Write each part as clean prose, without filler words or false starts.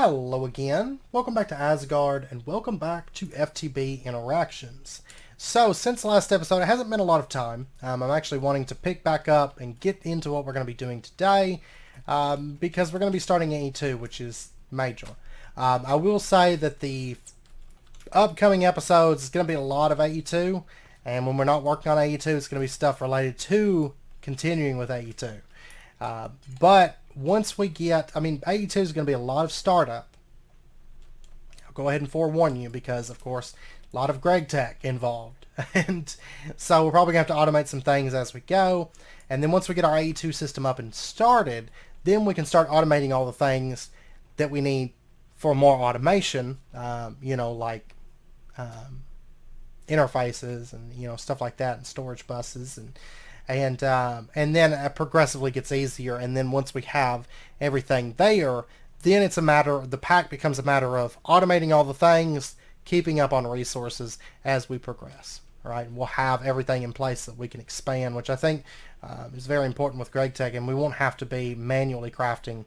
Hello again, welcome back to Asgard, and welcome back to FTB Interactions. So, since the last episode, it hasn't been a lot of time. I'm actually wanting to pick back up and get into what we're going to be doing today, because we're going to be starting AE2, which is major. I will say that the upcoming episodes is going to be a lot of AE2, and when we're not working on AE2, it's going to be stuff related to continuing with AE2. But once we get, AE2 is going to be a lot of startup. I'll go ahead and forewarn you because, of course, a lot of Greg tech involved. And so we're probably going to have to automate some things as we go. And then once we get our AE2 system up and started, then we can start automating all the things that we need for more automation, like interfaces and, stuff like that, and storage buses and then it progressively gets easier, and then once we have everything there, then it's a matter, the pack becomes a matter of automating all the things, keeping up on resources as we progress, right? We'll have everything in place that we can expand, which I think is very important with Greg Tech, and we won't have to be manually crafting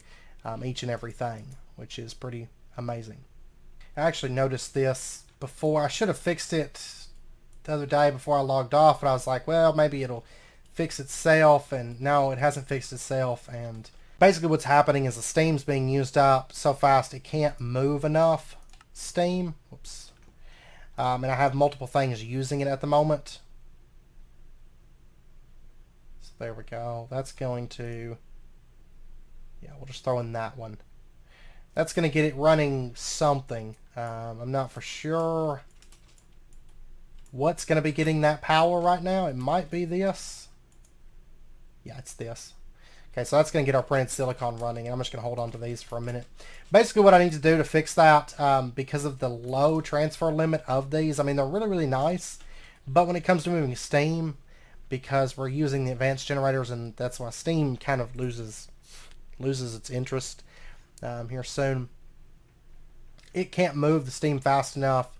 each and every thing, which is pretty amazing. I actually noticed this before. I should have fixed it the other day before I logged off, but I was like, well, maybe it'll fix itself, and no, it hasn't fixed itself. And basically what's happening is the steam's being used up so fast it can't move enough steam. Whoops. And I have multiple things using it at the moment. So there we go. That's going to, we'll just throw in that one. That's going to get it running something. I'm not for sure what's going to be getting that power right now. It might be this. Yeah, it's this. Okay, so that's going to get our printed silicon running, and I'm just going to hold on to these for a minute. Basically what I need to do to fix that, because of the low transfer limit of these, they're really, really nice, but when it comes to moving steam, because we're using the advanced generators, and that's why steam kind of loses its interest here soon. It can't move the steam fast enough,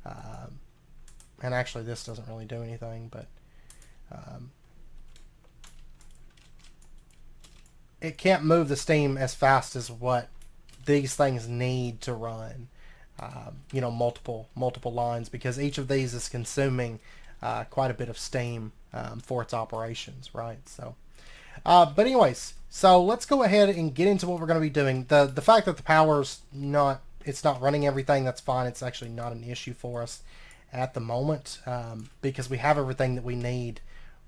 and actually this doesn't really do anything, but it can't move the steam as fast as what these things need to run, multiple lines, because each of these is consuming quite a bit of steam for its operations, right? So, but anyways, so let's go ahead and get into what we're going to be doing. The fact that the power's not running everything, that's fine. It's actually not an issue for us at the moment, because we have everything that we need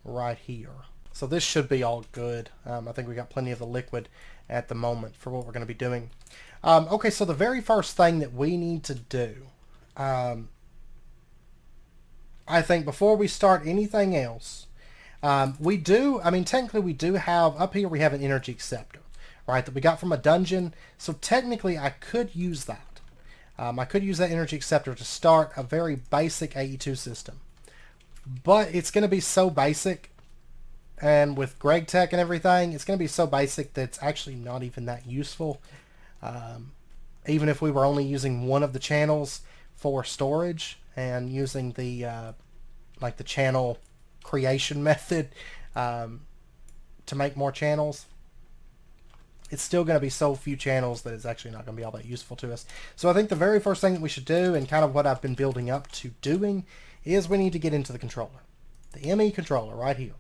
right here. So this should be all good. I think we got plenty of the liquid at the moment for what we're going to be doing. Okay, so the very first thing that we need to do, I think before we start anything else, technically we do have, up here we have an energy acceptor, right, that we got from a dungeon. So technically I could use that. I could use that energy acceptor to start a very basic AE2 system. But it's going to be so basic, and with Greg Tech and everything, it's going to be so basic that it's actually not even that useful. Even if we were only using one of the channels for storage and using the the channel creation method to make more channels, it's still going to be so few channels that it's actually not going to be all that useful to us. So I think the very first thing that we should do, and kind of what I've been building up to doing, is we need to get into the controller. The Emmy controller right here.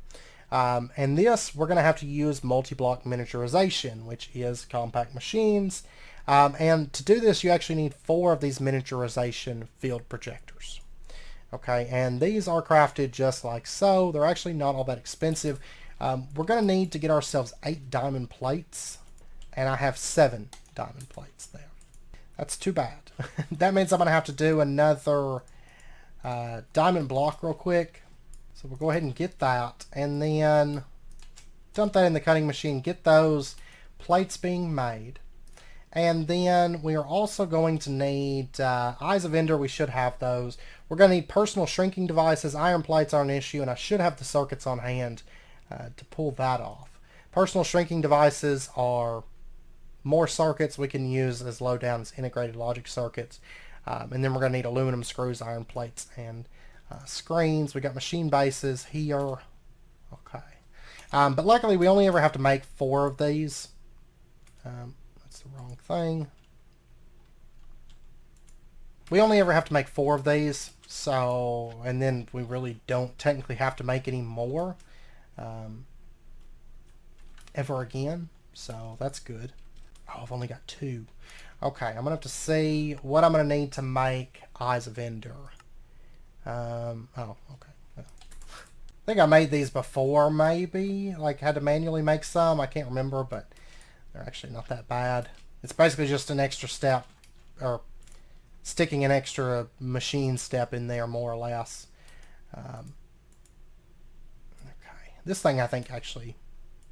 And this, we're going to have to use multi-block miniaturization, which is compact machines. And to do this, you actually need 4 of these miniaturization field projectors. Okay, and these are crafted just like so. They're actually not all that expensive. We're going to need to get ourselves 8 diamond plates, and I have 7 diamond plates there. That's too bad. That means I'm going to have to do another diamond block real quick. So we'll go ahead and get that, and then dump that in the cutting machine, get those plates being made. And then we are also going to need Eyes of Ender. We should have those. We're going to need personal shrinking devices. Iron plates are an issue, and I should have the circuits on hand to pull that off. Personal shrinking devices are more circuits we can use as low down as integrated logic circuits. And then we're going to need aluminum screws, iron plates, and screens. We got machine bases here. Okay. But luckily we only ever have to make 4 of these. That's the wrong thing. we only ever have to make 4 of these, so, and then we really don't technically have to make any more ever again, so that's good. Oh, I've only got 2. Okay, I'm gonna have to see what I'm gonna need to make Eyes of Ender. Oh, okay. I think I made these before, maybe. Like, had to manually make some. I can't remember, but they're actually not that bad. It's basically just an extra step, or sticking an extra machine step in there, more or less. Okay. This thing, I think, actually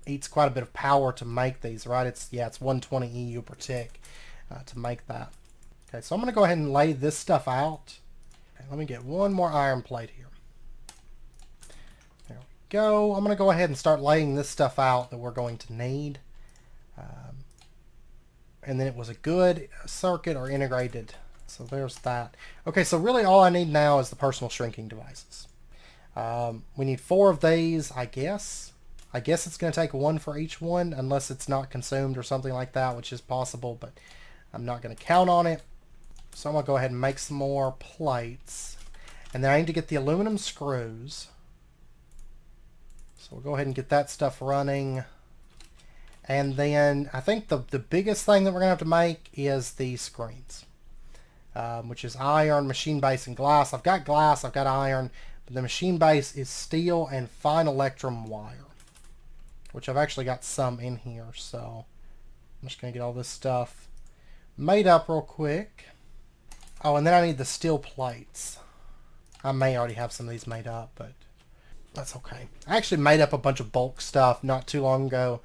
eats quite a bit of power to make these, right? It's 120 EU per tick to make that. Okay, so I'm going to go ahead and lay this stuff out. Okay, let me get one more iron plate here. There we go. I'm going to go ahead and start laying this stuff out that we're going to need. And then it was a good circuit or integrated. So there's that. Okay, so really all I need now is the personal shrinking devices. We need 4 of these, I guess. I guess it's going to take 1 for each one, unless it's not consumed or something like that, which is possible, but I'm not going to count on it. So I'm going to go ahead and make some more plates. And then I need to get the aluminum screws. So we'll go ahead and get that stuff running. And then I think the biggest thing that we're going to have to make is the screens. Which is iron, machine base, and glass. I've got glass, I've got iron, but the machine base is steel and fine electrum wire, which I've actually got some in here, so I'm just going to get all this stuff made up real quick. Oh, and then I need the steel plates. I may already have some of these made up, but that's okay. I actually made up a bunch of bulk stuff not too long ago.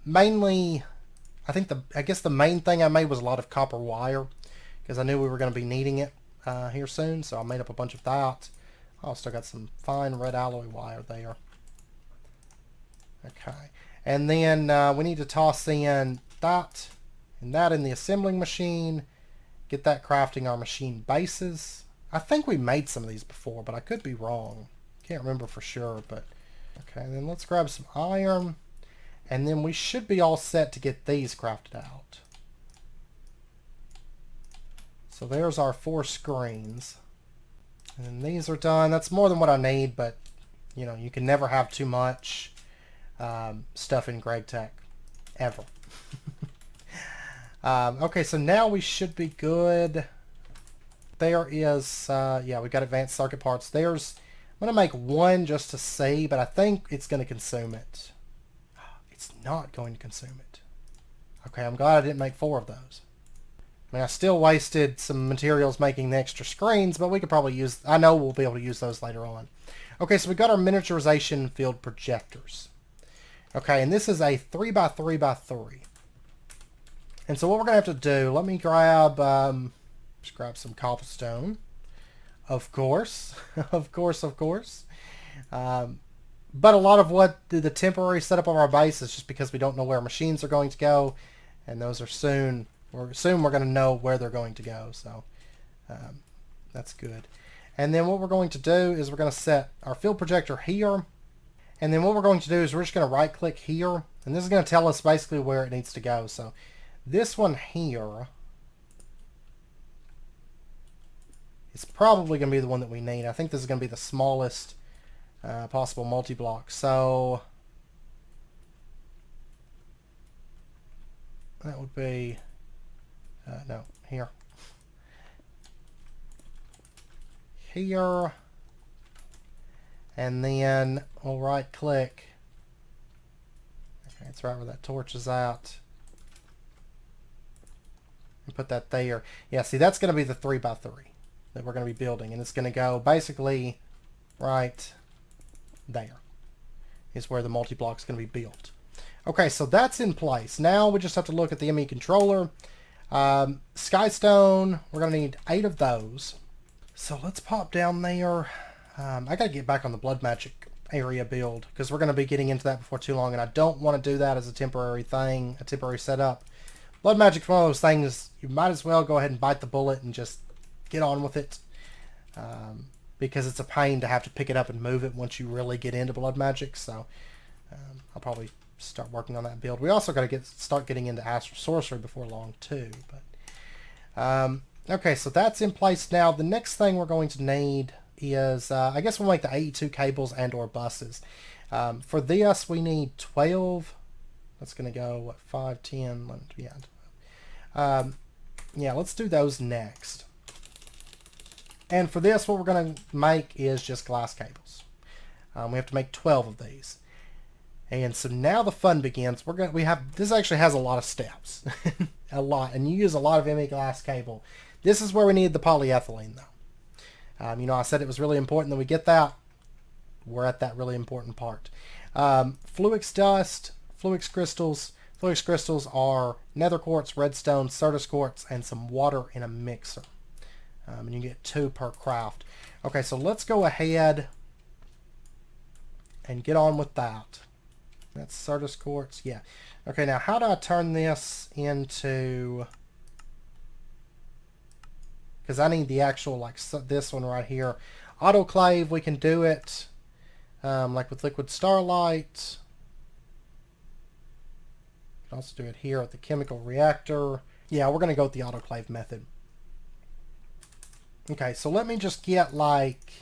Mainly, I guess the main thing I made was a lot of copper wire, because I knew we were going to be needing it here soon, so I made up a bunch of that. Oh, still got some fine red alloy wire there. Okay, and then we need to toss in that and that in the assembling machine, get that crafting our machine bases. I think we made some of these before, but I could be wrong. Can't remember for sure, but okay, and then let's grab some iron, and then we should be all set to get these crafted out. So there's our 4 screens. And these are done. That's more than what I need, but you know, you can never have too much stuff in GregTech, ever. Okay, so now we should be good. There is, yeah, we got advanced circuit parts. I'm going to make 1 just to see, but I think it's going to consume it. It's not going to consume it. Okay, I'm glad I didn't make 4 of those. I mean, I still wasted some materials making the extra screens, but we could probably use, I know we'll be able to use those later on. Okay, so we got our miniaturization field projectors. Okay, and this is a 3x3x3. And so what we're going to have to do, let me grab, just grab some cobblestone. Of course. Of course, of course. But a lot of what the temporary setup of our base is just because we don't know where machines are going to go. And those are soon we're going to know where they're going to go. So that's good. And then what we're going to do is we're going to set our field projector here. And then what we're going to do is we're just going to right click here. And this is going to tell us basically where it needs to go. So this one here is probably going to be the one that we need. I think this is going to be the smallest possible multi-block. So that would be, no, here. Here. And then we'll right click. Okay, it's right where that torch is at. And put that there. Yeah, see, that's going to be the 3x3 that we're going to be building. And it's going to go basically right there is where the multi-block is going to be built. Okay, so that's in place. Now we just have to look at the Emmy controller. Skystone, we're going to need 8 of those. So let's pop down there. I got to get back on the blood magic area build because we're going to be getting into that before too long, and I don't want to do that as a temporary thing, a temporary setup. Blood magic's one of those things you might as well go ahead and bite the bullet and just get on with it, because it's a pain to have to pick it up and move it once you really get into blood magic. So I'll probably start working on that build. We also got to start getting into astral sorcery before long too. But Okay, so that's in place now. The next thing we're going to need is, I guess we'll make the 82 cables and or buses. For this, we need 12. That's going to go, what, 5, 10, 11, yeah. Yeah, let's do those next. And for this, what we're going to make is just glass cables. We have to make 12 of these. And so now the fun begins. This actually has a lot of steps. A lot. And you use a lot of Emmy glass cable. This is where we need the polyethylene, though. You know, I said it was really important that we get that. We're at that really important part. Fluix dust, Fluix crystals. Fluix crystals are nether quartz, redstone, Certus quartz, and some water in a mixer. And you get 2 per craft. Okay, so let's go ahead and get on with that. That's Certus quartz, yeah. Okay, now how do I turn this into... Because I need the actual, like this one right here. Autoclave, we can do it like with liquid starlight. You can also do it here at the chemical reactor. Yeah, we're going to go with the autoclave method. Okay, so let me just get like,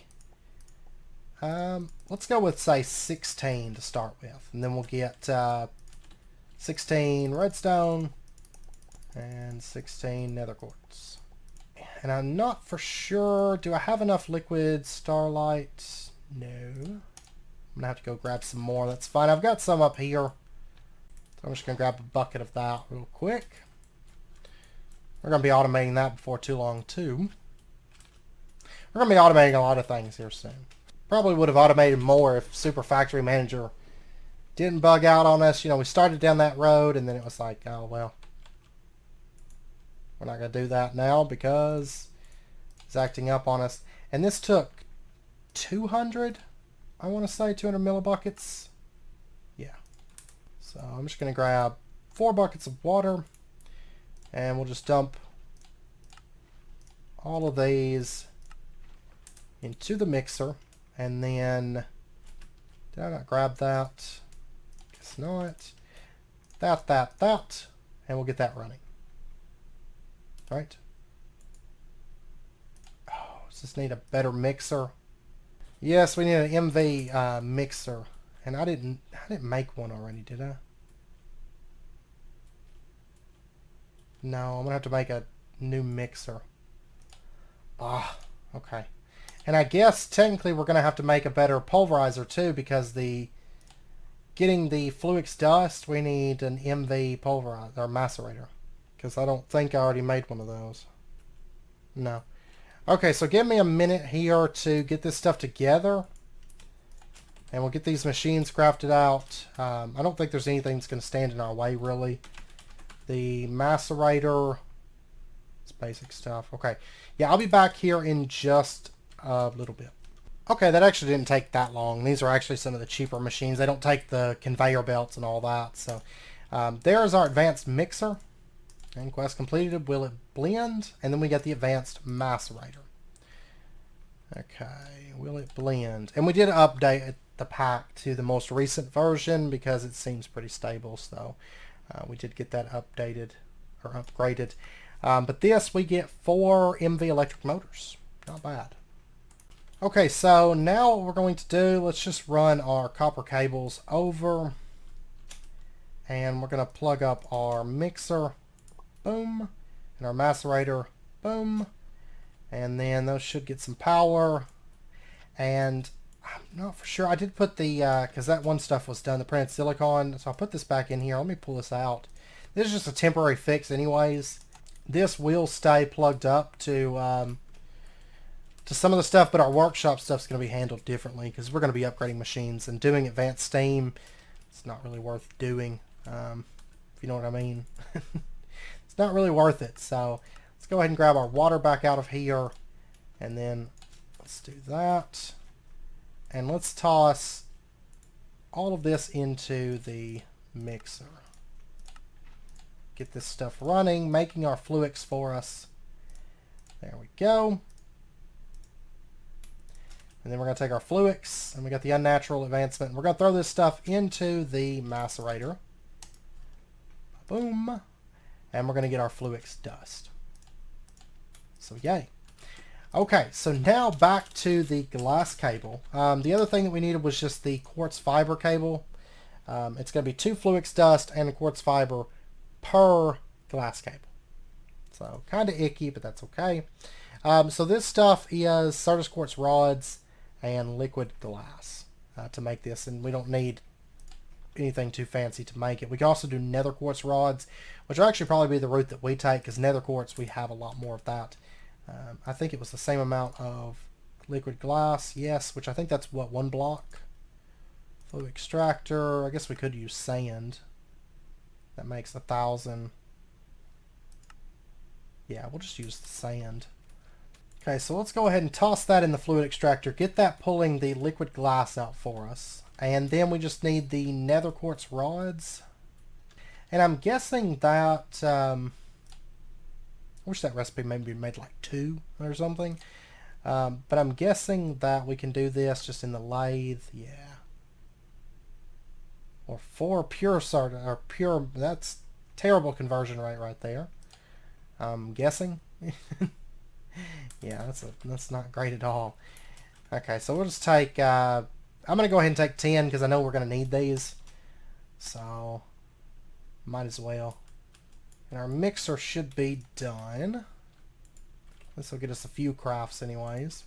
let's go with, say, 16 to start with. And then we'll get 16 redstone and 16 nether quartz. And I'm not for sure, do I have enough liquid starlight? No. I'm going to have to go grab some more. That's fine. I've got some up here. So I'm just going to grab a bucket of that real quick. We're going to be automating that before too long, too. We're going to be automating a lot of things here soon. Probably would have automated more if Super Factory Manager didn't bug out on us. You know, we started down that road and then it was like, oh, well, we're not going to do that now because it's acting up on us. And this took 200, I want to say, 200 millibuckets. Yeah. So I'm just going to grab 4 buckets of water and we'll just dump all of these into the mixer. And then, did I not grab that? Guess not. That. And we'll get that running. Right? Oh, does this need a better mixer? Yes, we need an MV mixer. And I didn't make one already, did I? No, I'm going to have to make a new mixer. Ah, okay. And I guess technically we're going to have to make a better pulverizer too, because getting the Fluix dust, we need an MV pulverizer or macerator. Because I don't think I already made one of those. No. Okay, so give me a minute here to get this stuff together. And we'll get these machines crafted out. I don't think there's anything that's going to stand in our way, really. The macerator, it's basic stuff. Okay, yeah, I'll be back here in just a little bit. Okay, that actually didn't take that long. These are actually some of the cheaper machines. They don't take the conveyor belts and all that. So there's our advanced mixer. And quest completed. Will it blend? And then we got the advanced macerator. Okay, will it blend? And we did update the pack to the most recent version because it seems pretty stable. So we did get that updated or upgraded. But this, we get 4 MV electric motors. Not bad. Okay, so now what we're going to do, let's just run our copper cables over. And we're going to plug up our mixer. Boom. And our macerator. Boom. And then those should get some power. And I'm not for sure. I did put the, because that one stuff was done, the printed silicon. So I'll put this back in here. Let me pull this out. This is just a temporary fix anyways. This will stay plugged up to some of the stuff, but our workshop stuff's going to be handled differently because we're going to be upgrading machines and doing advanced steam. It's not really worth doing, if you know what I mean. It's not really worth it. So let's go ahead and grab our water back out of here, and then let's do that. And let's toss all of this into the mixer. Get this stuff running, making our Fluix for us. There we go. And then we're going to take our Fluix, and we got the unnatural advancement. And we're going to throw this stuff into the macerator. Boom. And we're going to get our Fluix dust. So yay. Okay, so now back to the glass cable. The other thing that we needed was just the quartz fiber cable. It's going to be 2 Fluix dust and a quartz fiber per glass cable. So kind of icky, but that's okay. So this stuff is Certus quartz rods and liquid glass to make this, and we don't need anything too fancy to make it. We can also do nether quartz rods, which will actually probably be the route that we take, because nether quartz, we have a lot more of that. I think it was the same amount of liquid glass, yes, which I think that's what, 1 block? Flow extractor, I guess we could use sand. That makes 1,000. Yeah, we'll just use the sand. Okay, so let's go ahead and toss that in the fluid extractor, get that pulling the liquid glass out for us. And then we just need the nether quartz rods. And I'm guessing that, I wish that recipe maybe made like 2 or something. But I'm guessing that we can do this just in the lathe, yeah. Or 4 pure certain, or pure, that's terrible conversion rate right there. I'm guessing. Yeah, that's not great at all. Okay, so we'll just take, I'm going to go ahead and take 10 because I know we're going to need these. So, might as well. And our mixer should be done. This will get us a few crafts anyways.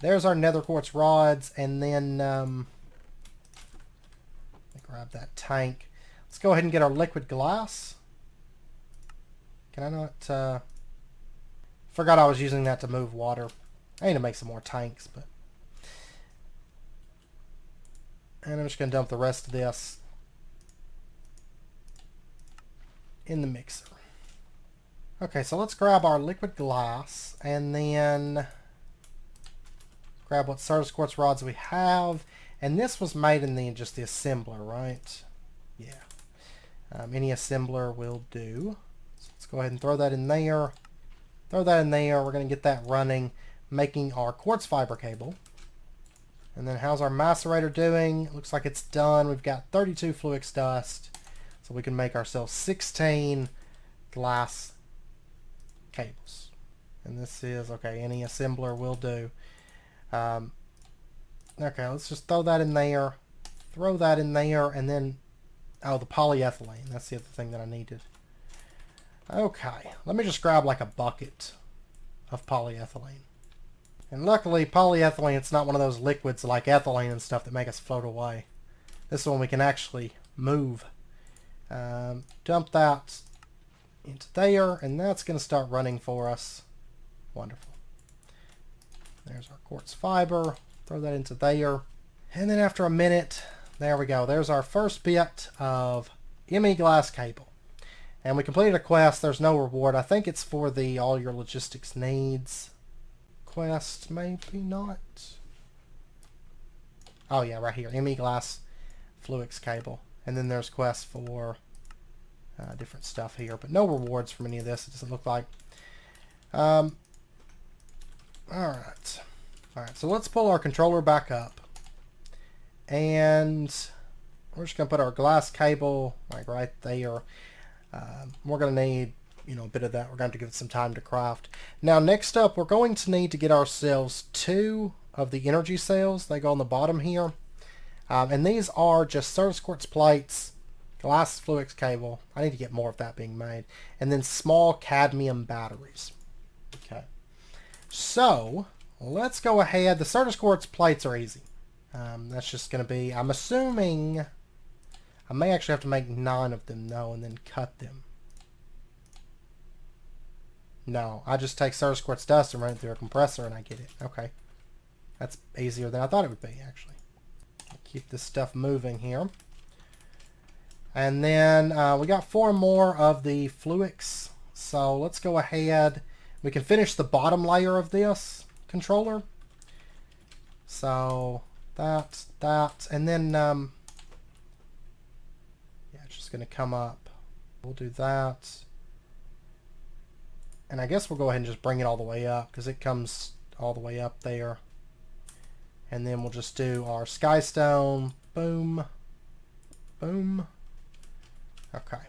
There's our nether quartz rods, and then, let me grab that tank. Let's go ahead and get our liquid glass. Can I not, forgot I was using that to move water. I need to make some more tanks, but... And I'm just going to dump the rest of this in the mixer. Okay, so let's grab our liquid glass and then grab what Certus quartz rods we have. And this was made in just the assembler, right? Yeah. Any assembler will do. So let's go ahead and throw that in there. Throw that in there. We're going to get that running, making our quartz fiber cable. And then how's our macerator doing? It looks like it's done. We've got 32 Fluix dust. So we can make ourselves 16 glass cables. And this is, okay, any assembler will do. Okay, let's just throw that in there. Throw that in there, and then, oh, the polyethylene. That's the other thing that I needed. Okay, let me just grab like a bucket of polyethylene. And luckily, polyethylene, it's not one of those liquids like ethylene and stuff that make us float away. This one we can actually move. Dump that into there, and that's going to start running for us. Wonderful. There's our quartz fiber. Throw that into there. And then after a minute, there we go. There's our first bit of Emmy glass cable. And we completed a quest. There's no reward. I think it's for the all your logistics needs quest, maybe not. Oh yeah, right here. Emmy glass Fluix cable. And then there's quests for different stuff here. But no rewards from any of this, it doesn't look like. Alright. Alright, so let's pull our controller back up. And we're just going to put our glass cable like right there. We're going to need, you know, a bit of that. We're going to have to give it some time to craft. Now, next up, we're going to need to get ourselves 2 of the energy cells. They go on the bottom here. And these are just Certus quartz plates, glass Fluix cable. I need to get more of that being made. And then small cadmium batteries. Okay. So, let's go ahead. The Certus quartz plates are easy. That's just going to be, I'm assuming, I may actually have to make 9 of them though and then cut them. No, I just take Certus quartz dust and run it through a compressor and I get it. Okay. That's easier than I thought it would be, actually. Keep this stuff moving here. And then we got 4 more of the Fluix. So let's go ahead. We can finish the bottom layer of this controller. So that, and then yeah, it's just going to come up. We'll do that. And I guess we'll go ahead and just bring it all the way up because it comes all the way up there. And then we'll just do our skystone. Boom. Boom. Okay.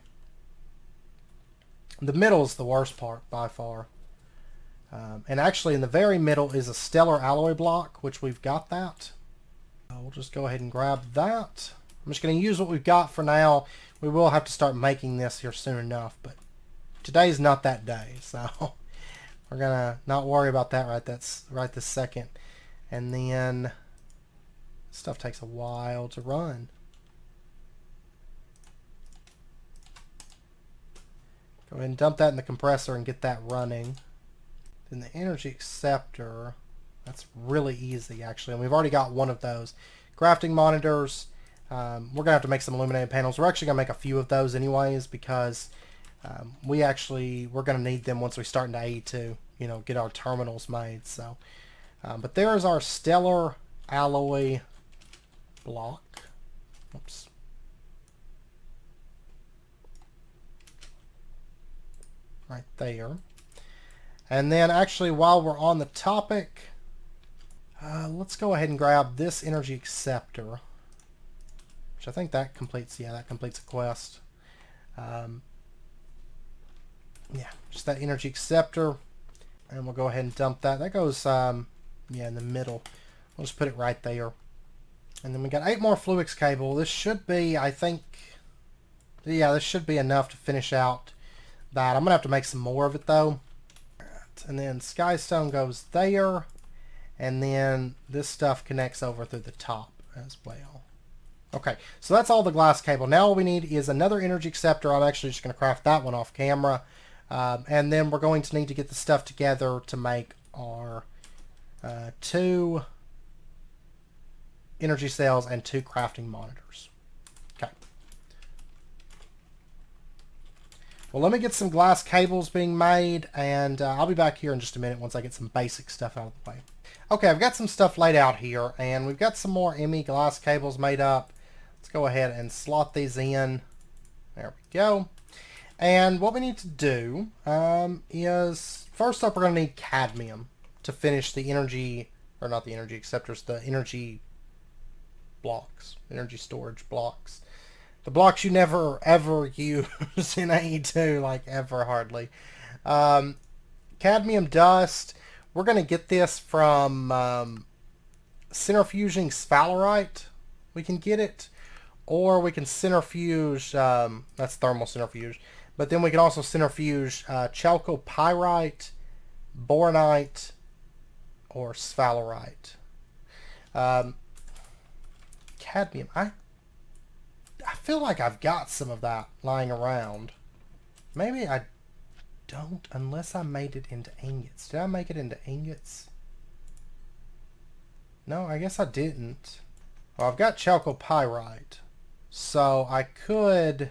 The middle is the worst part by far. And actually in the very middle is a stellar alloy block, which we've got that. We'll just go ahead and grab that. I'm just going to use what we've got for now. We will have to start making this here soon enough, but today's not that day, so we're going to not worry about that right this second. And then stuff takes a while to run. Go ahead and dump that in the compressor and get that running. Then the energy acceptor, that's really easy actually, and we've already got one of those. Crafting monitors, we're going to have to make some illuminated panels. We're actually going to make a few of those anyways because we're going to need them once we start into A2, you know, get our terminals made. So, but there is our stellar alloy block. Oops. Right there. And then actually while we're on the topic, let's go ahead and grab this energy acceptor, which I think that completes, yeah, that completes a quest. Yeah, just that energy acceptor, and we'll go ahead and dump that. That goes, yeah, in the middle. We'll just put it right there. And then we got 8 more Fluix cable. This should be, I think, yeah, this should be enough to finish out that. I'm going to have to make some more of it, though. Right. And then Skystone goes there. And then this stuff connects over through the top as well. Okay, so that's all the glass cable. Now all we need is another energy acceptor. I'm actually just going to craft that one off camera. And then we're going to need to get the stuff together to make our 2 energy cells and 2 crafting monitors. Okay. Well, let me get some glass cables being made, and I'll be back here in just a minute once I get some basic stuff out of the way. Okay, I've got some stuff laid out here, and we've got some more Emmy glass cables made up. Let's go ahead and slot these in. There we go. And what we need to do is, first up, we're going to need cadmium to finish the energy, or not the energy acceptors, the energy blocks, energy storage blocks. The blocks you never, ever use in AE2, like ever, hardly. Cadmium dust. We're going to get this from centrifuging sphalerite. We can get it. Or we can centrifuge, that's thermal centrifuge. But then we can also centrifuge chalcopyrite, boronite, or sphalerite. Cadmium. I feel like I've got some of that lying around. Maybe I don't, unless I made it into ingots. Did I make it into ingots? No, I guess I didn't. Well, I've got chalcopyrite, so I could...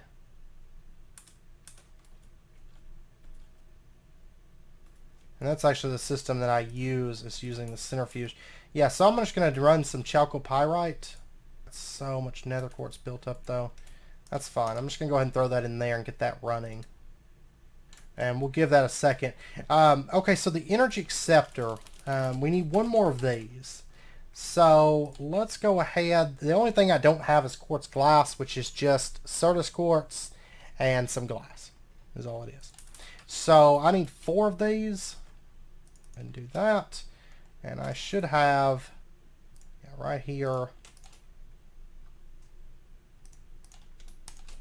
And that's actually the system that I use, is using the centrifuge. Yeah, so I'm just going to run some chalcopyrite. So much nether quartz built up, though. That's fine. I'm just going to go ahead and throw that in there and get that running. And we'll give that a second. Okay, so the energy acceptor, we need one more of these. So let's go ahead. The only thing I don't have is quartz glass, which is just Certus quartz and some glass, is all it is. So I need 4 of these. And do that. And I should have, yeah, right here. Go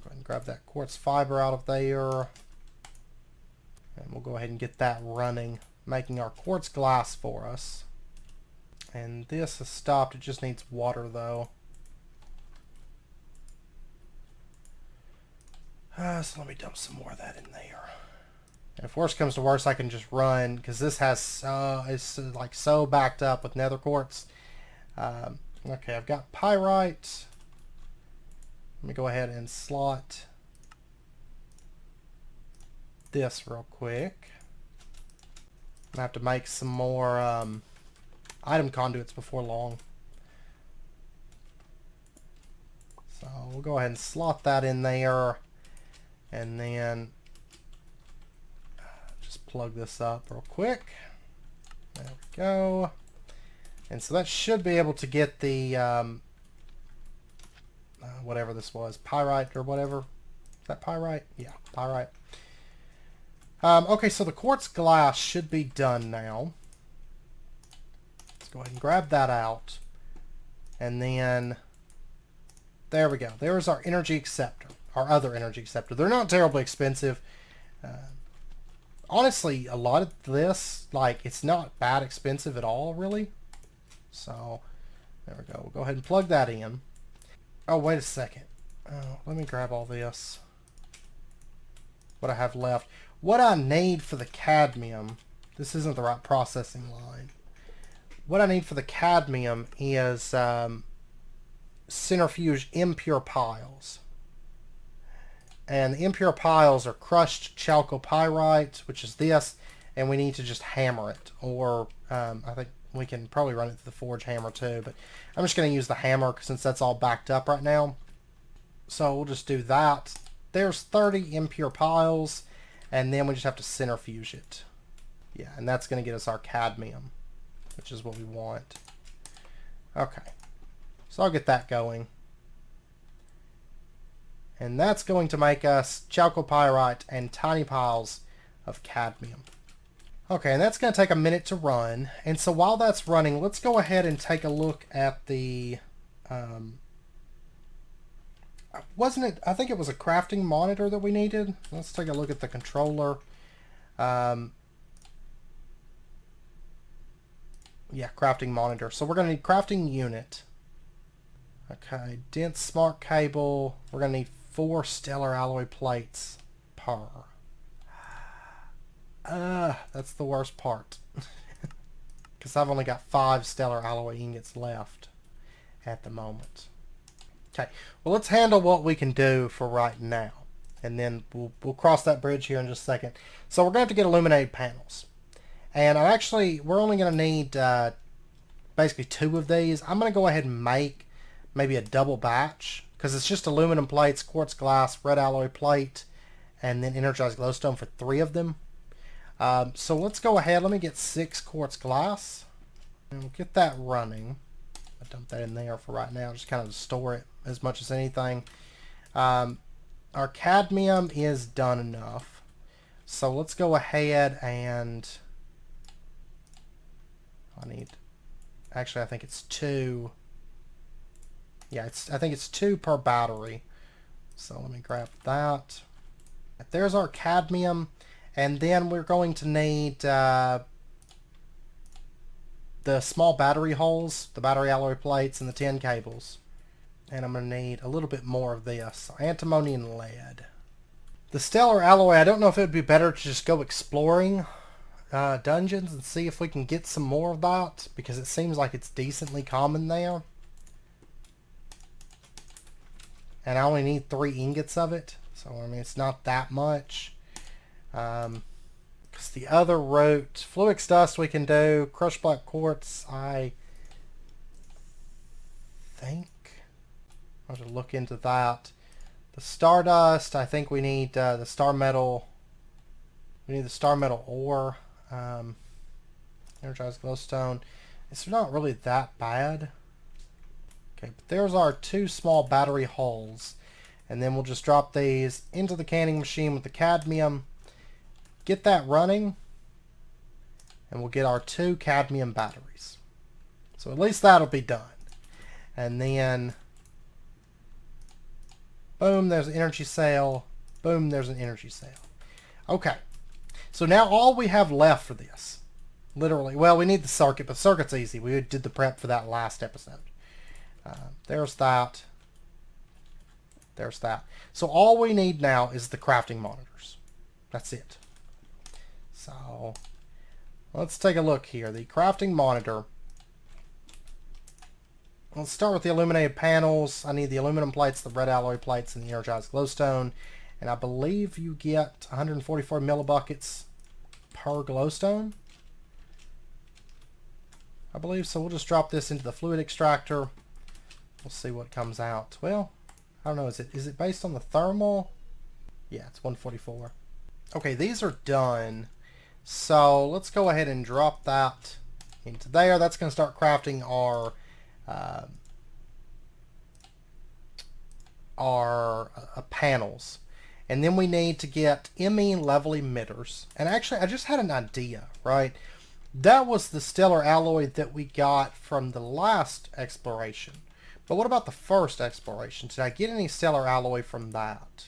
ahead and grab that quartz fiber out of there. And we'll go ahead and get that running, making our quartz glass for us. And this has stopped. It just needs water, though. So let me dump some more of that in there. And if worse comes to worse, I can just run, because this has it's like so backed up with nether quartz. Okay, I've got pyrite. Let me go ahead and slot this real quick. I'm gonna have to make some more item conduits before long. So we'll go ahead and slot that in there, and then just plug this up real quick. There we go. And so that should be able to get the whatever this was, pyrite or whatever. Is that pyrite? Yeah, pyrite. Okay, so the quartz glass should be done now. Let's go ahead and grab that out. And then, there we go. There's our energy acceptor, our other energy acceptor. They're not terribly expensive. Honestly, a lot of this, like, it's not bad expensive at all, really. So, there we go. We'll go ahead and plug that in. Oh, wait a second. Oh, let me grab all this. What I have left. What I need for the cadmium, this isn't the right processing line. What I need for the cadmium is centrifuge impure piles. And the impure piles are crushed chalcopyrite, which is this, and we need to just hammer it. Or I think we can probably run it through the forge hammer too, but I'm just going to use the hammer since that's all backed up right now. So we'll just do that. There's 30 impure piles, and then we just have to centrifuge it. Yeah, and that's going to get us our cadmium, which is what we want. Okay, so I'll get that going. And that's going to make us chalcopyrite and tiny piles of cadmium. Okay, and that's going to take a minute to run. And so while that's running, let's go ahead and take a look at the... wasn't it... I think it was a crafting monitor that we needed. Let's take a look at the controller. Yeah, crafting monitor. So we're going to need crafting unit. Okay, dense smart cable. We're going to need 4 stellar alloy plates per. That's the worst part. Because I've only got 5 stellar alloy ingots left at the moment. Okay, well, let's handle what we can do for right now. And then we'll cross that bridge here in just a second. So we're going to have to get illuminated panels. And we're only going to need basically 2 of these. I'm going to go ahead and make maybe a double batch, because it's just aluminum plates, quartz glass, red alloy plate, and then energized glowstone for 3 of them. So let's go ahead. Let me get 6 quartz glass, and we'll get that running. I'll dump that in there for right now, just kind of store it as much as anything. Our cadmium is done enough, so let's go ahead and I think it's 2. Yeah, I think it's 2 per battery. So let me grab that. There's our cadmium. And then we're going to need the small battery holes, the battery alloy plates, and the tin cables. And I'm going to need a little bit more of this. Antimony and lead. The stellar alloy, I don't know if it would be better to just go exploring dungeons and see if we can get some more of that, because it seems like it's decently common there. And I only need 3 ingots of it, so I mean it's not that much. Because the other route, Fluix dust we can do, crushed black quartz, I think I'll have to look into that. The stardust, I think we need the star metal. We need the star metal ore. Energized glowstone. It's not really that bad. Okay, but there's our 2 small battery holes. And then we'll just drop these into the canning machine with the cadmium. Get that running. And we'll get our 2 cadmium batteries. So at least that'll be done. And then, boom, there's an energy cell. Boom, there's an energy cell. Okay. So now all we have left for this, literally, well, we need the circuit, but circuit's easy. We did the prep for that last episode. There's that. There's that. So all we need now is the crafting monitors. That's it. So let's take a look here. The crafting monitor. Let's start with the illuminated panels. I need the aluminum plates, the red alloy plates, and the energized glowstone. And I believe you get 144 millibuckets per glowstone. I believe so. We'll just drop this into the fluid extractor. We'll see what comes out. Well, I don't know. Is it based on the thermal? Yeah, it's 144. Okay, these are done. So let's go ahead and drop that into there. That's going to start crafting our panels. And then we need to get Emmy level emitters. And actually, I just had an idea, right? That was the stellar alloy that we got from the last exploration. But what about the first exploration? Did I get any stellar alloy from that?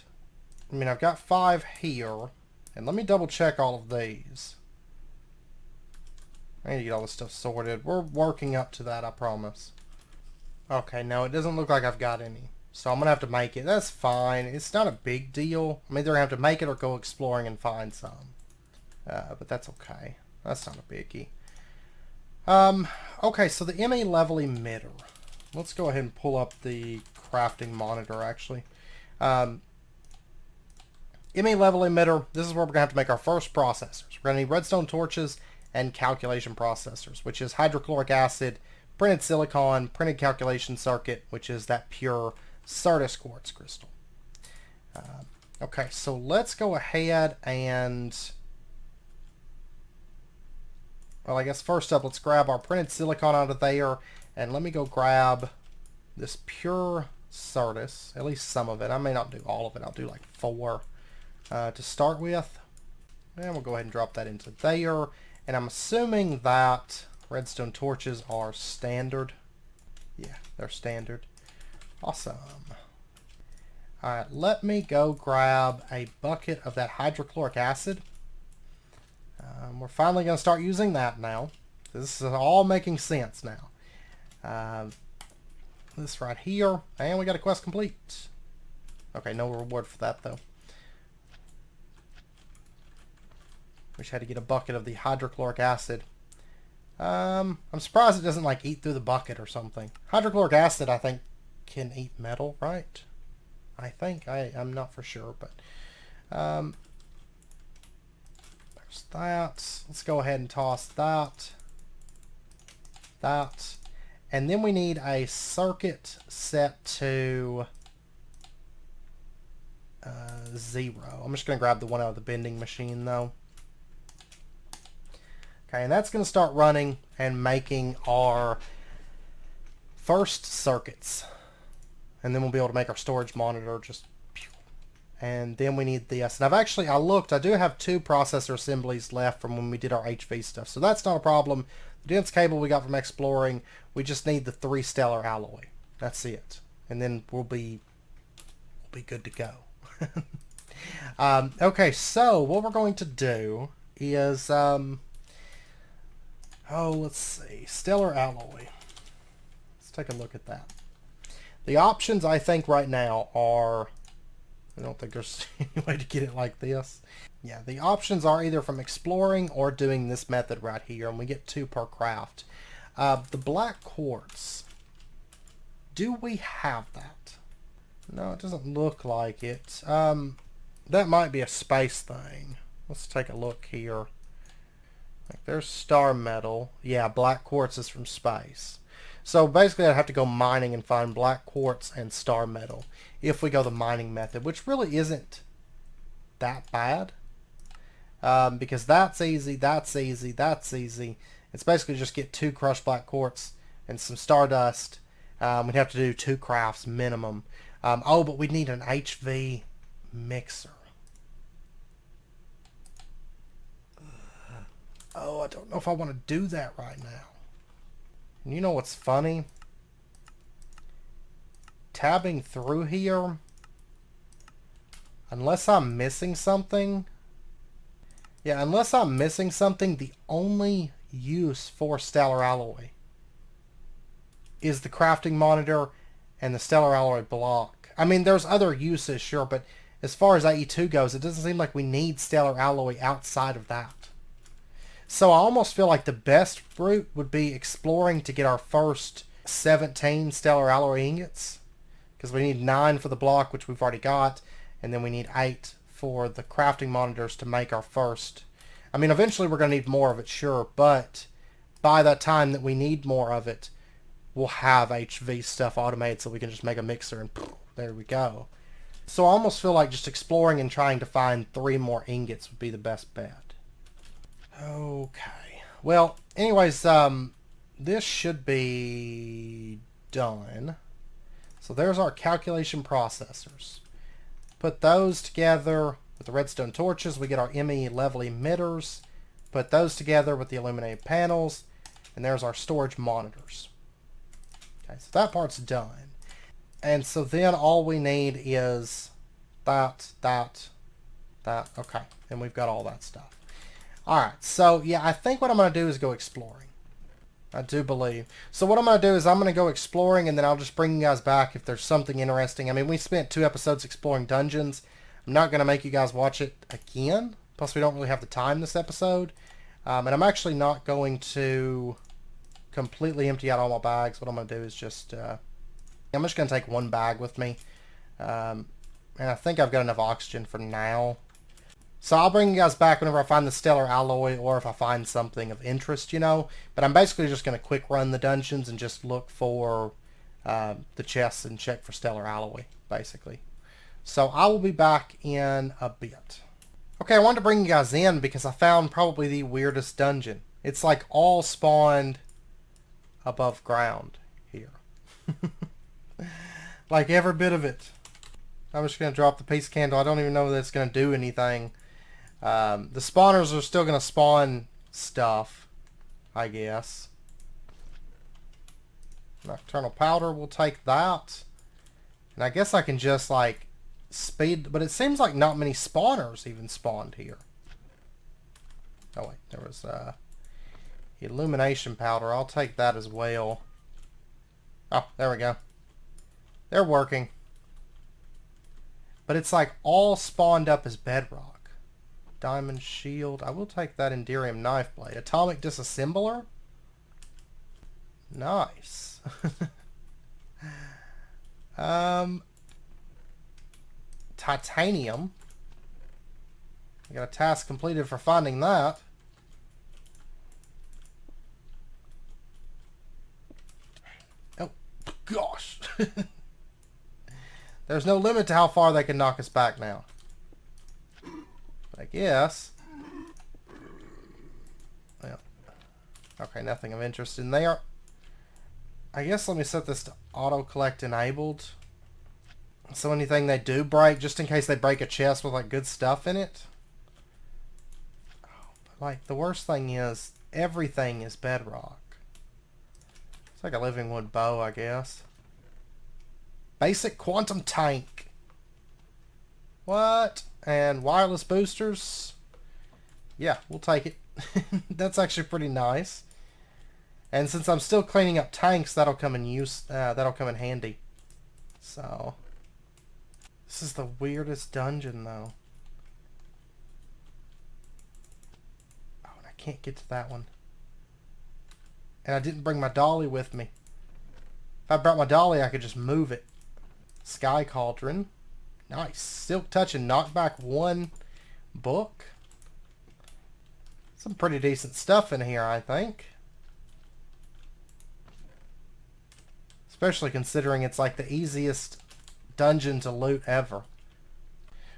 I mean, I've got 5 here. And let me double check all of these. I need to get all this stuff sorted. We're working up to that, I promise. Okay, no, it doesn't look like I've got any. So I'm going to have to make it. That's fine. It's not a big deal. I'm either going to have to make it or go exploring and find some. But that's okay. That's not a biggie. Okay, so the Emmy level emitter. Let's go ahead and pull up the crafting monitor, actually. Emmy level emitter. This is where we're going to have to make our first processors. We're going to need redstone torches and calculation processors, which is hydrochloric acid, printed silicon, printed calculation circuit, which is that pure Certus quartz crystal. Okay, so let's go ahead and... Well, I guess first up, let's grab our printed silicon out of there, and let me go grab this pure Certus, at least some of it. I may not do all of it. I'll do like 4 to start with. And we'll go ahead and drop that into there. And I'm assuming that redstone torches are standard. Yeah, they're standard. Awesome. Alright, let me go grab a bucket of that hydrochloric acid. We're finally going to start using that now. This is all making sense now. This right here. And we got a quest complete. Okay, no reward for that though. Wish I had to get a bucket of the hydrochloric acid. I'm surprised it doesn't like eat through the bucket or something. Hydrochloric acid, I think, can eat metal, right? I think. I'm not for sure, but there's that. Let's go ahead and toss that. That. And then we need a circuit set to 0. I'm just going to grab the one out of the bending machine, though. Okay, and that's going to start running and making our first circuits. And then we'll be able to make our storage monitor just... And then we need this. And I looked, I do have 2 processor assemblies left from when we did our HV stuff. So that's not a problem. The dense cable we got from exploring, we just need the 3 stellar alloy. That's it. And then we'll be good to go. Okay, so what we're going to do is... let's see. Stellar alloy. Let's take a look at that. The options, I think, right now are... I don't think there's any way to get it like this. Yeah, the options are either from exploring or doing this method right here, and we get 2 per craft. The black quartz. Do we have that? No, it doesn't look like it. That might be a space thing. Let's take a look here. Like, there's star metal. Yeah, black quartz is from space. So basically I'd have to go mining and find black quartz and star metal if we go the mining method, which really isn't that bad. Because that's easy, that's easy, that's easy. It's basically just get 2 crushed black quartz and some stardust. We'd have to do 2 crafts minimum. Oh, but we'd need an HV mixer. Oh, I don't know if I want to do that right now. And you know what's funny? Tabbing through here, unless I'm missing something, the only use for stellar alloy is the crafting monitor and the stellar alloy block. I mean, there's other uses, sure, but as far as AE2 goes, it doesn't seem like we need stellar alloy outside of that. So I almost feel like the best route would be exploring to get our first 17 stellar alloy ingots. Because we need 9 for the block, which we've already got. And then we need 8 for the crafting monitors to make our first. I mean, eventually we're going to need more of it, sure. But by that time that we need more of it, we'll have HV stuff automated so we can just make a mixer and poof, there we go. So I almost feel like just exploring and trying to find 3 more ingots would be the best bet. Okay. Well, anyways, this should be done. So there's our calculation processors. put those together with the redstone torches. We get our Emmy level emitters. Put those together with the illuminated panels. And there's our storage monitors. Okay, so that part's done. And so then all we need is that. Okay, and we've got all that stuff. Alright, so yeah, I think what I'm going to do is go exploring. I do believe. So what I'm going to do is I'm going to go exploring, and then I'll just bring you guys back if there's something interesting. I mean, we spent 2 episodes exploring dungeons. I'm not going to make you guys watch it again. Plus, we don't really have the time this episode. And I'm actually not going to completely empty out all my bags. What I'm going to do is just... I'm just going to take 1 bag with me. And I think I've got enough oxygen for now. So I'll bring you guys back whenever I find the stellar alloy or if I find something of interest, you know. But I'm basically just going to quick run the dungeons and just look for the chests and check for stellar alloy, basically. So I will be back in a bit. Okay, I wanted to bring you guys in because I found probably the weirdest dungeon. It's like all spawned above ground here. Like every bit of it. I'm just going to drop the peace candle. I don't even know that it's going to do anything. The spawners are still going to spawn stuff, I guess. Nocturnal powder, we'll take that. And I guess I can just like speed, but it seems like not many spawners even spawned here. Oh wait, there was illumination powder. I'll take that as well. Oh, there we go. They're working. But it's like all spawned up as bedrock. Diamond shield. I will take that Enderium knife blade. Atomic disassembler. Nice. Titanium. I got a task completed for finding that. Oh, gosh. There's no limit to how far they can knock us back now. But I guess. Well, okay, nothing of interest in there. I guess let me set this to auto-collect enabled. So anything they do break, just in case they break a chest with like good stuff in it. Oh, but like the worst thing is everything is bedrock. It's like a living wood bow, I guess. Basic quantum tank. What? And wireless boosters. Yeah, we'll take it. That's actually pretty nice. And since I'm still cleaning up tanks, that'll come in use. That'll come in handy. So this is the weirdest dungeon, though. Oh, and I can't get to that one. And I didn't bring my dolly with me. If I brought my dolly, I could just move it. Sky Cauldron. Nice. Silk Touch and Knockback 1 book. Some pretty decent stuff in here, I think. Especially considering it's like the easiest dungeon to loot ever.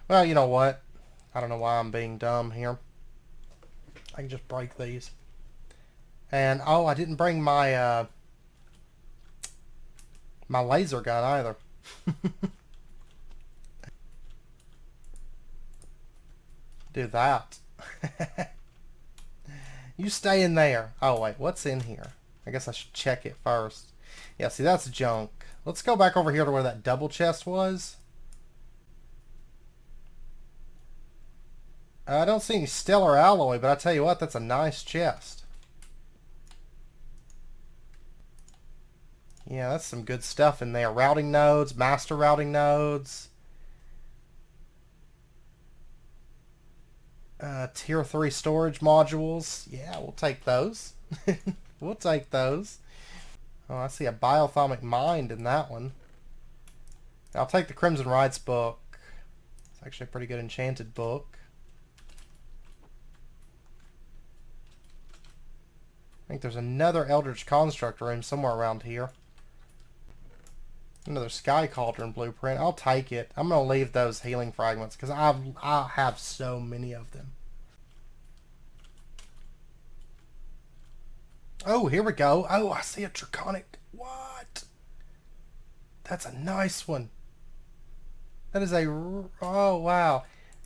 Well, you know what? I don't know why I'm being dumb here. I can just break these. And, oh, I didn't bring my, my laser gun either. Do that. You stay in there. Oh wait, what's in here? I guess I should check it first. Yeah, see, that's junk. Let's go back over here to where that double chest was. I don't see any stellar alloy, but I tell you what, that's a nice chest. Yeah, that's some good stuff in there. Routing nodes, master routing nodes. Tier 3 storage modules. Yeah, we'll take those. We'll take those. Oh, I see a biothomic mind in that one. I'll take the Crimson Rites book. It's actually a pretty good enchanted book. I think there's another Eldritch Construct room somewhere around here. Another Sky Cauldron blueprint. I'll take it. I'm going to leave those healing fragments because I have so many of them. Oh, here we go. Oh, I see a Draconic. What? That's a nice one. That is a... Oh, wow.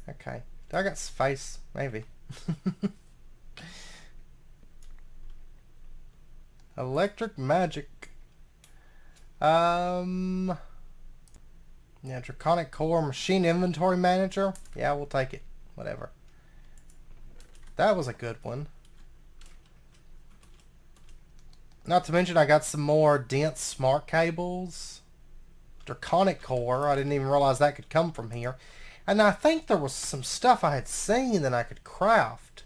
Okay. Do I got space? Maybe. Electric magic. Yeah, Draconic Core Machine Inventory Manager. Yeah, we'll take it. Whatever. That was a good one. Not to mention I got some more dense smart cables. Draconic Core. I didn't even realize that could come from here. And I think there was some stuff I had seen that I could craft.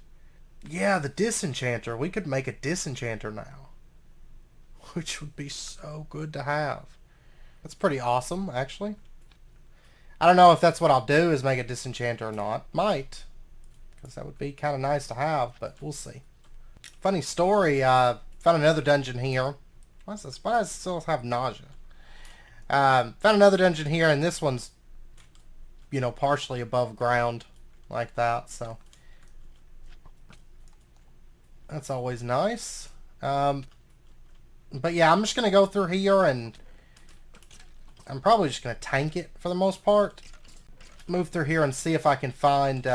Yeah, the Disenchanter. We could make a Disenchanter now. Which would be so good to have. That's pretty awesome, actually. I don't know if that's what I'll do, is make a Disenchanter or not. Might. Because that would be kind of nice to have, but we'll see. Funny story, found another dungeon here. Why does it still have nausea? Found another dungeon here, and this one's, you know, partially above ground like that, so that's always nice. But yeah, I'm just going to go through here, and I'm probably just going to tank it for the most part. Move through here and see if I can find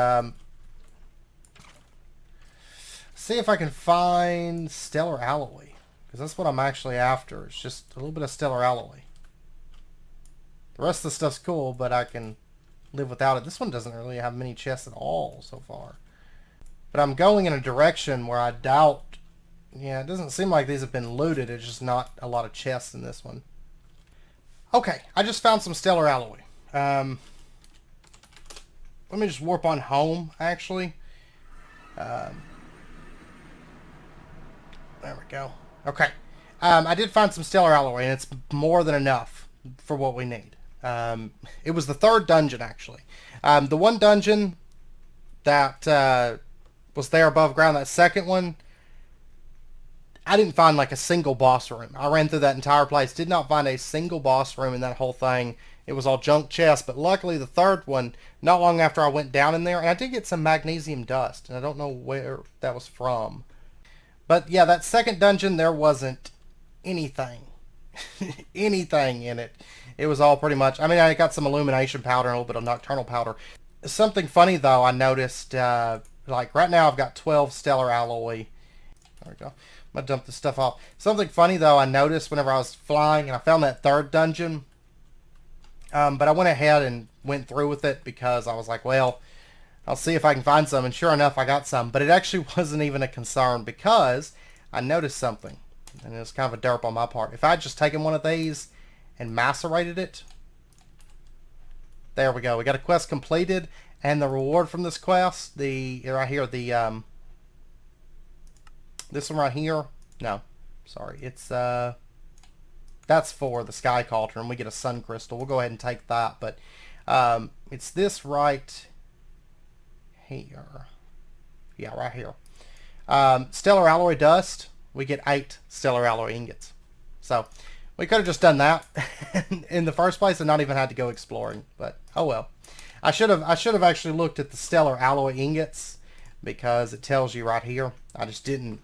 stellar alloy, because that's what I'm actually after. It's just a little bit of stellar alloy. The rest of the stuff's cool, but I can live without it. This one doesn't really have many chests at all so far. But I'm going in a direction where I doubt... Yeah, it doesn't seem like these have been looted. It's just not a lot of chests in this one. Okay, I just found some stellar alloy. Let me just warp on home, actually. There we go. Okay. I did find some stellar alloy, and it's more than enough for what we need. It was the third dungeon, actually. The one dungeon that was there above ground, that second one, I didn't find like a single boss room. I ran through that entire place, did not find a single boss room in that whole thing. It was all junk chests, but luckily the third one, not long after I went down in there, and I did get some magnesium dust, and I don't know where that was from. But yeah, that second dungeon, there wasn't anything. Anything in it. It was all pretty much... I mean, I got some illumination powder and a little bit of nocturnal powder. Something funny, though, I noticed, like right now I've got 12 stellar alloy. There we go. I'm going to dump this stuff off. Something funny, though, I noticed whenever I was flying, and I found that third dungeon. But I went ahead and went through with it because I was like, well, I'll see if I can find some. And sure enough, I got some. But it actually wasn't even a concern because I noticed something. And it was kind of a derp on my part. If I had just taken one of these and macerated it. There we go. We got a quest completed. And the reward from this quest, right here, this one right here. No, sorry. It's, that's for the Sky Cauldron. We get a Sun Crystal. We'll go ahead and take that. But it's this right here. Yeah, right here. Stellar Alloy Dust. We get 8 Stellar Alloy Ingots. So, we could have just done that in the first place and not even had to go exploring. But, oh well. I should have actually looked at the Stellar Alloy Ingots because it tells you right here. I just didn't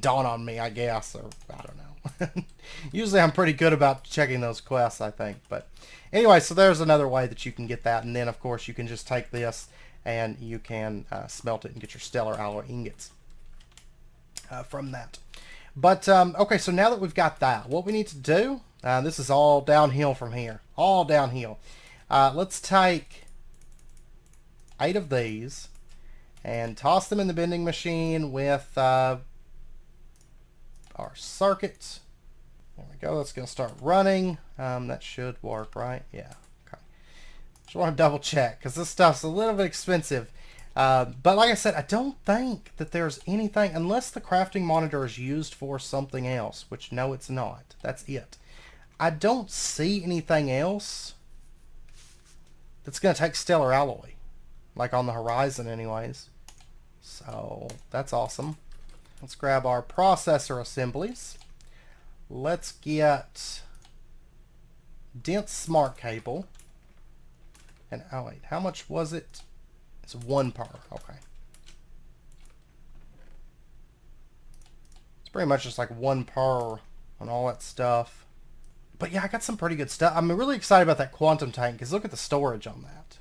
dawn on me, I guess, or I don't know. Usually I'm pretty good about checking those quests, I think. But anyway, so there's another way that you can get that. And then, of course, you can just take this and you can smelt it and get your Stellar Alloy Ingots from that. But, okay, so now that we've got that, what we need to do, this is all downhill from here. All downhill. Let's take 8 of these and toss them in the vending machine with our circuits. There we go. That's going to start running. That should work, right? Yeah. Okay. Just want to double check because this stuff's a little bit expensive. But like I said, I don't think that there's anything, unless the crafting monitor is used for something else, which no, it's not. That's it. I don't see anything else that's going to take stellar alloy, like on the horizon anyways. So that's awesome. Let's grab our processor assemblies. Let's get dense smart cable. And oh wait, how much was it? It's 1 per. Okay. It's pretty much just like 1 per on all that stuff. But yeah, I got some pretty good stuff. I'm really excited about that quantum tank because look at the storage on that.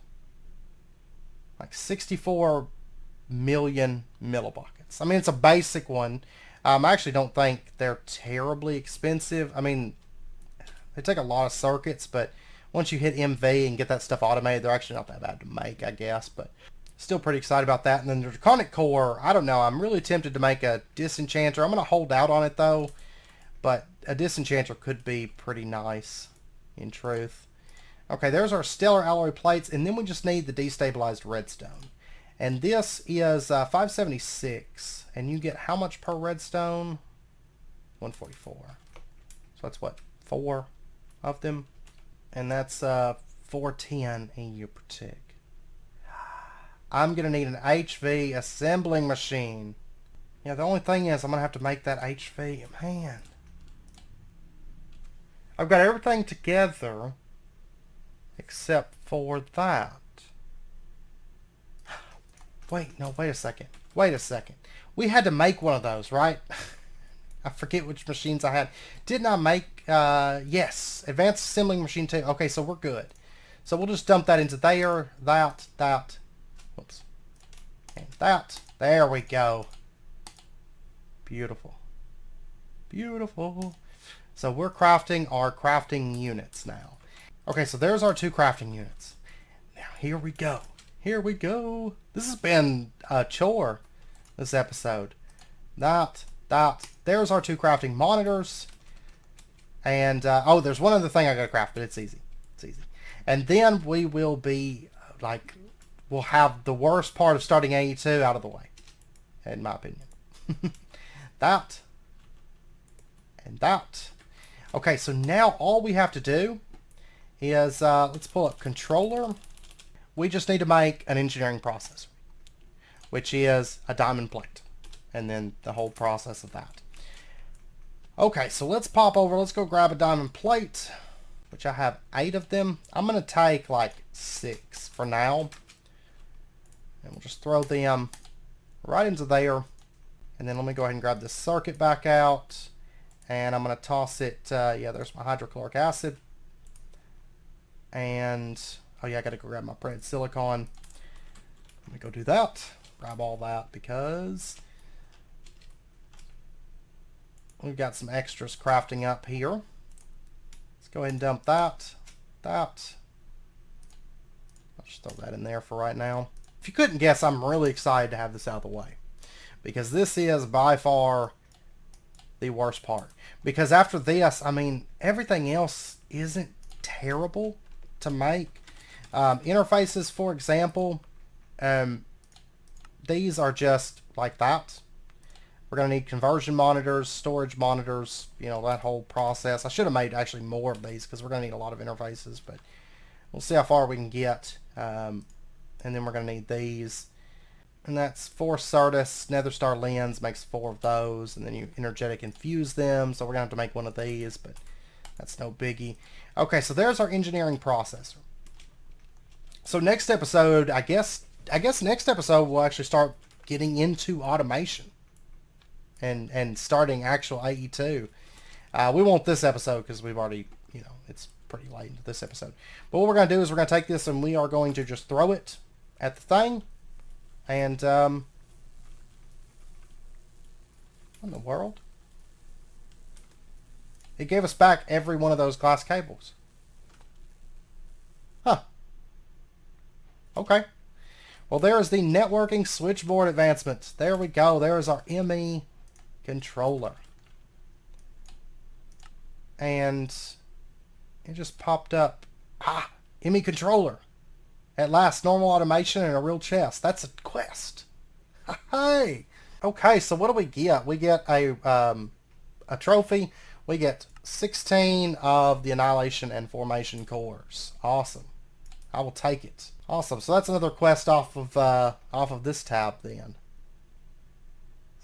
Like 64 million millibuckets. I mean, it's a basic one. I actually don't think they're terribly expensive. I mean, they take a lot of circuits, but once you hit MV and get that stuff automated, they're actually not that bad to make, I guess. But still pretty excited about that. And then the Draconic Core, I don't know. I'm really tempted to make a Disenchanter. I'm going to hold out on it, though. But a Disenchanter could be pretty nice, in truth. Okay, there's our stellar alloy plates, and then we just need the destabilized redstone. And this is 576, and you get how much per redstone? 144. So that's what, 4 of them? And that's 410 EU per tick. I'm going to need an HV assembling machine. Yeah, the only thing is I'm going to have to make that HV. Man. I've got everything together except for that. Wait, no, wait a second. Wait a second. We had to make one of those, right? I forget which machines I had. Didn't I make, yes, Advanced Assembling Machine 2. Okay, so we're good. So we'll just dump that into there, that, whoops, and that. There we go. Beautiful. Beautiful. So we're crafting our crafting units now. Okay, so there's our 2 crafting units. Now, here we go. Here we go. This has been a chore, this episode. That. There's our 2 crafting monitors. And, oh, there's one other thing I gotta craft, but it's easy. It's easy. And then we will be, like, we'll have the worst part of starting AE2 out of the way. In my opinion. That. And that. Okay, so now all we have to do is, let's pull up controller. We just need to make an engineering processor, which is a diamond plate, and then the whole process of that. Okay, so let's pop over. Let's go grab a diamond plate, which I have 8 of them. I'm going to take like 6 for now, and we'll just throw them right into there. And then let me go ahead and grab this circuit back out, and I'm going to toss it. Yeah, there's my hydrochloric acid. And, oh yeah, I got to go grab my printed silicon. Let me go do that. Grab all that because we've got some extras crafting up here. Let's go ahead and dump that. I'll just throw that in there for right now. If you couldn't guess, I'm really excited to have this out of the way, because this is by far the worst part. Because after this, I mean, everything else isn't terrible to make. Interfaces, for example, these are just like that. We're going to need conversion monitors, storage monitors, you know, that whole process. I should have made actually more of these because we're going to need a lot of interfaces, but we'll see how far we can get. And then we're going to need these. And that's 4 Certus. Nether Star Lens makes 4 of those. And then you energetic infuse them. So we're going to have to make one of these, but that's no biggie. Okay, so there's our engineering processor. So next episode, I guess next episode we'll actually start getting into automation and starting actual AE2. We won't this episode because we've already, you know, it's pretty late into this episode. But what we're going to do is we're going to take this and we are going to just throw it at the thing. And, what in the world? It gave us back every one of those glass cables. Huh. Okay. Well, there is the networking switchboard advancement. There we go. There is our Emmy controller. And it just popped up. Ah, Emmy controller. At last, normal automation and a real chest. That's a quest. Hey. Okay, so what do we get? We get a trophy. We get 16 of the Annihilation and Formation cores. Awesome. I will take it. Awesome. So that's another quest off of this tab then.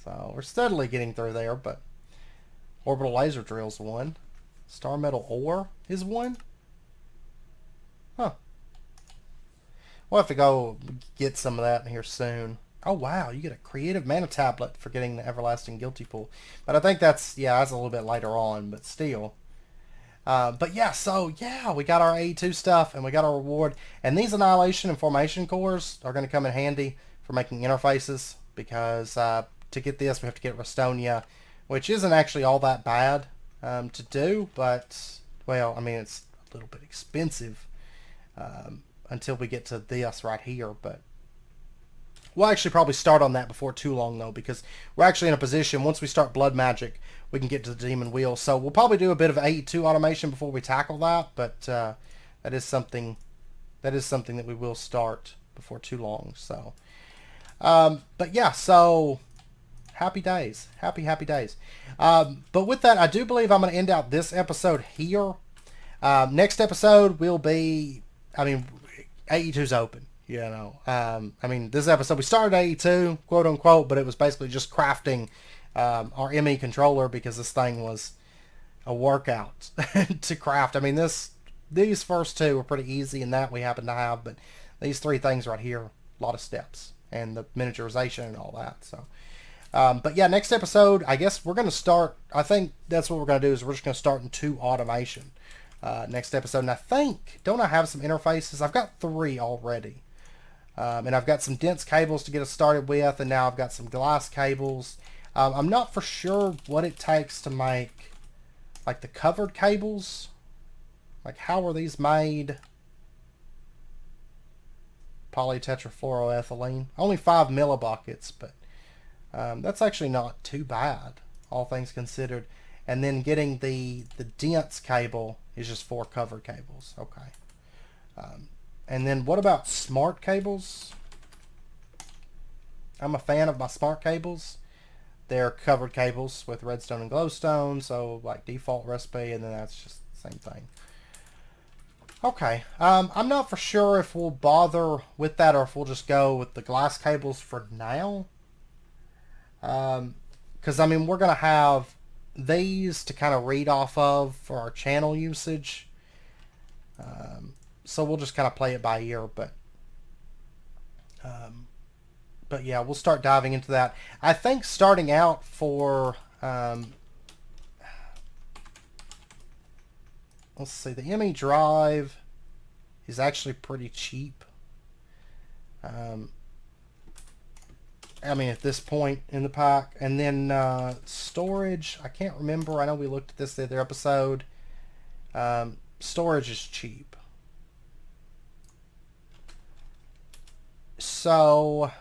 So we're steadily getting through there, but orbital laser drill's one. Star metal ore is one. Huh. We'll have to go get some of that in here soon. Oh wow, you get a creative mana tablet for getting the everlasting guilty pool. But I think that's, yeah, that's a little bit later on, but still. But yeah, so yeah, we got our A2 stuff and we got our reward. And these annihilation and formation cores are going to come in handy for making interfaces because to get this we have to get Restonia, which isn't actually all that bad to do, but well, I mean it's a little bit expensive until we get to this right here. But we'll actually probably start on that before too long though, because we're actually in a position once we start blood magic we can get to the demon wheel. So we'll probably do a bit of AE2 automation before we tackle that, but that is something that we will start before too long. So but yeah, so happy days, happy days. But with that, I do believe I'm going to end out this episode here. Next episode will be, I mean, AE2's open, you know. I mean, this episode we started AE2, quote unquote, but it was basically just crafting our Emmy controller because this thing was a workout to craft. I mean, these first two were pretty easy and that we happen to have, but these three things right here, a lot of steps and the miniaturization and all that. So, but yeah, next episode, I guess we're going to start, I think that's what we're going to do is we're just going to start into automation next episode. And I think, don't I have some interfaces? I've got 3 already. And I've got some dense cables to get us started with, and now I've got some glass cables. I'm not for sure what it takes to make like the covered cables. Like how are these made? Polytetrafluoroethylene. Only 5 millibuckets, but that's actually not too bad, all things considered. And then getting the dense cable is just 4 covered cables. Okay. And then what about smart cables? I'm a fan of my smart cables. They're covered cables with redstone and glowstone, so like default recipe, and then that's just the same thing. Okay, I'm not for sure if we'll bother with that or if we'll just go with the glass cables for now. Because, I mean, we're going to have these to kind of read off of for our channel usage. So we'll just kind of play it by ear, but yeah, we'll start diving into that. I think starting out for, let's see, the Emmy drive is actually pretty cheap. I mean, at this point in the pack. And then storage, I can't remember. I know we looked at this the other episode. Storage is cheap. So,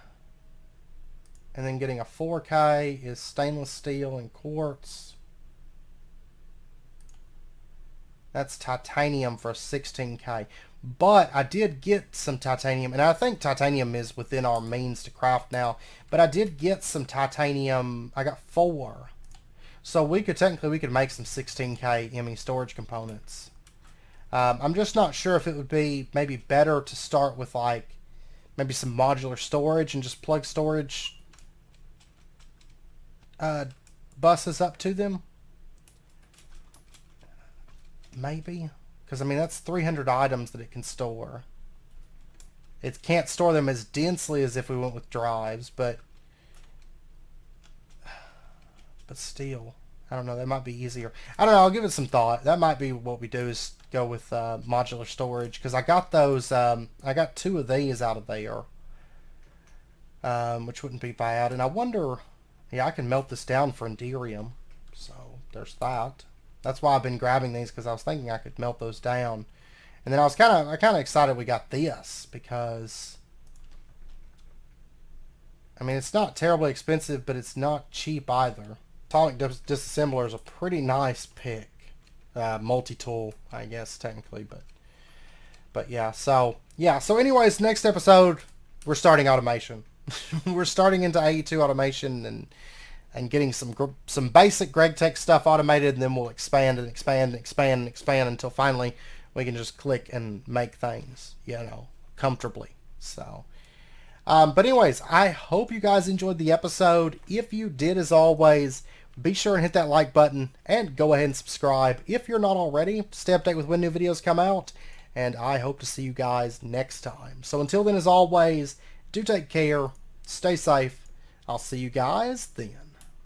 and then getting a 4K is stainless steel and quartz. That's titanium for a 16K. But I did get some titanium, and I think titanium is within our means to craft now. But I did get some titanium. I got 4. So we could make some 16K Emmy storage components. I'm just not sure if it would be maybe better to start with like maybe some modular storage and just plug storage buses up to them. Maybe. Because, I mean, that's 300 items that it can store. It can't store them as densely as if we went with drives, but still, I don't know, that might be easier. I don't know, I'll give it some thought. That might be what we do is go with modular storage, because I got those, I got 2 of these out of there, which wouldn't be bad. And I wonder, yeah, I can melt this down for Enderium, so there's that. That's why I've been grabbing these, because I was thinking I could melt those down. And then I was kind of excited we got this, because I mean, it's not terribly expensive, but it's not cheap either. Atomic Disassembler is a pretty nice pick. Multi-tool, I guess, technically, but yeah. So anyways, next episode we're starting automation. We're starting into AE2 automation and getting some basic GregTech stuff automated, and then we'll expand and expand and expand and expand until finally we can just click and make things, you know, comfortably. So, but anyways, I hope you guys enjoyed the episode. If you did, as always, be sure and hit that like button and go ahead and subscribe if you're not already. Stay updated with when new videos come out, and I hope to see you guys next time. So until then, as always, do take care, stay safe. I'll see you guys then.